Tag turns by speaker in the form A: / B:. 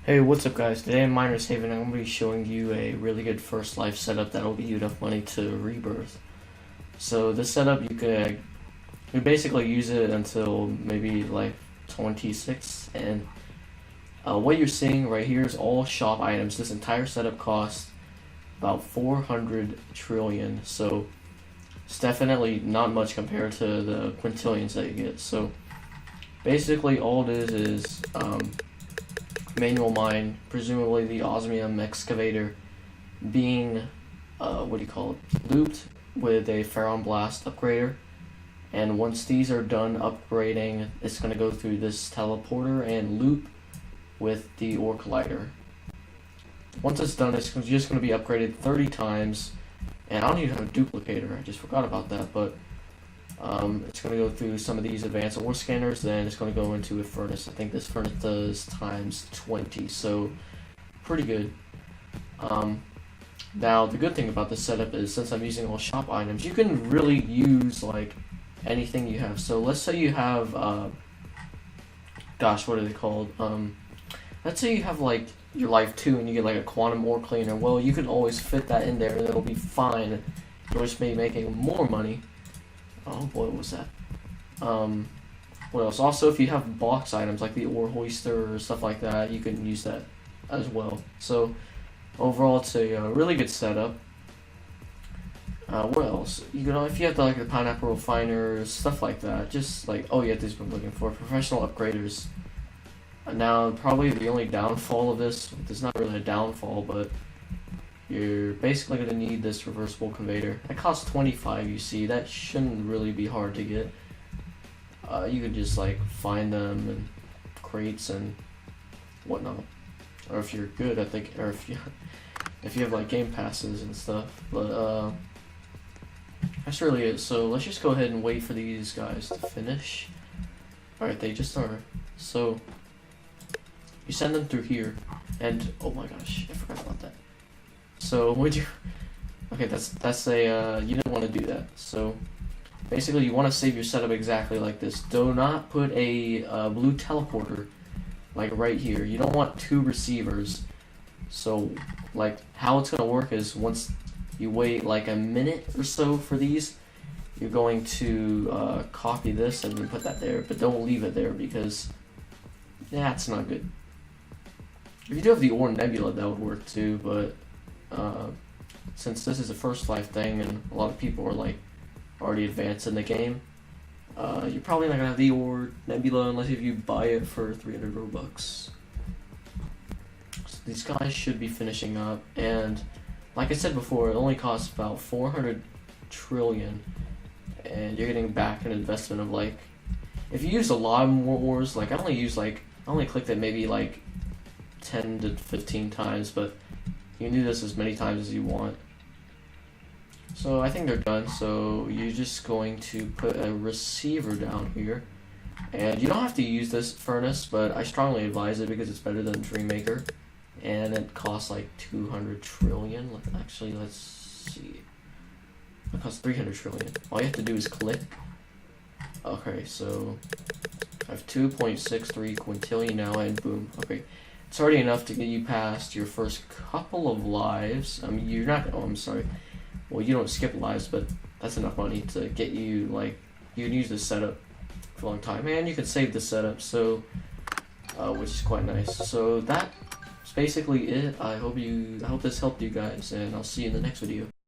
A: Hey, what's up guys? Today in Miners Haven I'm going to be showing you a really good first life setup that'll get you enough money to rebirth. So this setup you basically use it until maybe like 26, and what you're seeing right here is all shop items. This entire setup costs about 400 trillion, so it's definitely not much compared to the quintillions that you get. So basically all it is manual mine, presumably the osmium excavator, being looped with a Pharaon Blast upgrader. And once these are done upgrading, it's going to go through this teleporter and loop with the ore collider. Once it's done, it's just going to be upgraded 30 times. And I don't even have a duplicator, I just forgot about that, but it's going to go through some of these advanced ore scanners, then it's going to go into a furnace. I think this furnace does times 20, so pretty good. Now the good thing about this setup is, since I'm using all shop items, you can really use like anything you have. So let's say you have gosh, what are they called? Let's say you have like your life 2 and you get like a quantum ore cleaner. Well, you can always fit that in there and it'll be fine. You'll just be making more money. Oh boy, what was that? What else? Also, if you have box items like the ore hoister or stuff like that, you can use that as well. So overall, it's a really good setup. What else? If you have like the pineapple refiner, stuff like that, just like, oh yeah, this is what I'm looking for, professional upgraders. Now, probably the only downfall of this, there's not really a downfall, but you're basically going to need this reversible conveyor. It costs 25, you see. That shouldn't really be hard to get. You could just like find them in crates and whatnot. Or if you're good, I think, or if you have like game passes and stuff. But that's really it. So let's just go ahead and wait for these guys to finish. Alright, they just are. So you send them through here, and oh my gosh, I forgot about that. So would you? Okay, that's a you don't want to do that. So basically, you want to save your setup exactly like this. Do not put a blue teleporter like right here. You don't want 2 receivers. So like how it's gonna work is, once you wait like a minute or so for these, you're going to copy this and then put that there, but don't leave it there because that's not good. If you do have the ore nebula, that would work too, but since this is a first life thing and a lot of people are like already advanced in the game, you're probably not gonna have the ore nebula unless if you buy it for 300 Robux. So these guys should be finishing up, and like I said before, it only costs about 400 trillion, and you're getting back an investment of like, if you use a lot more ores, like I only clicked it maybe like 10 to 15 times, but you can do this as many times as you want. So I think they're done. So you're just going to put a receiver down here, and you don't have to use this furnace, but I strongly advise it because it's better than Dreammaker, and it costs like 200 trillion. Actually, let's see. It costs 300 trillion. All you have to do is click. Okay, so I have 2.63 quintillion now, and boom. Okay. It's already enough to get you past your first couple of lives. I mean, you're not, oh, I'm sorry. Well, you don't skip lives, but that's enough money to get you, like, you can use this setup for a long time. And you can save the setup, so, which is quite nice. So that's basically it. I hope this helped you guys, and I'll see you in the next video.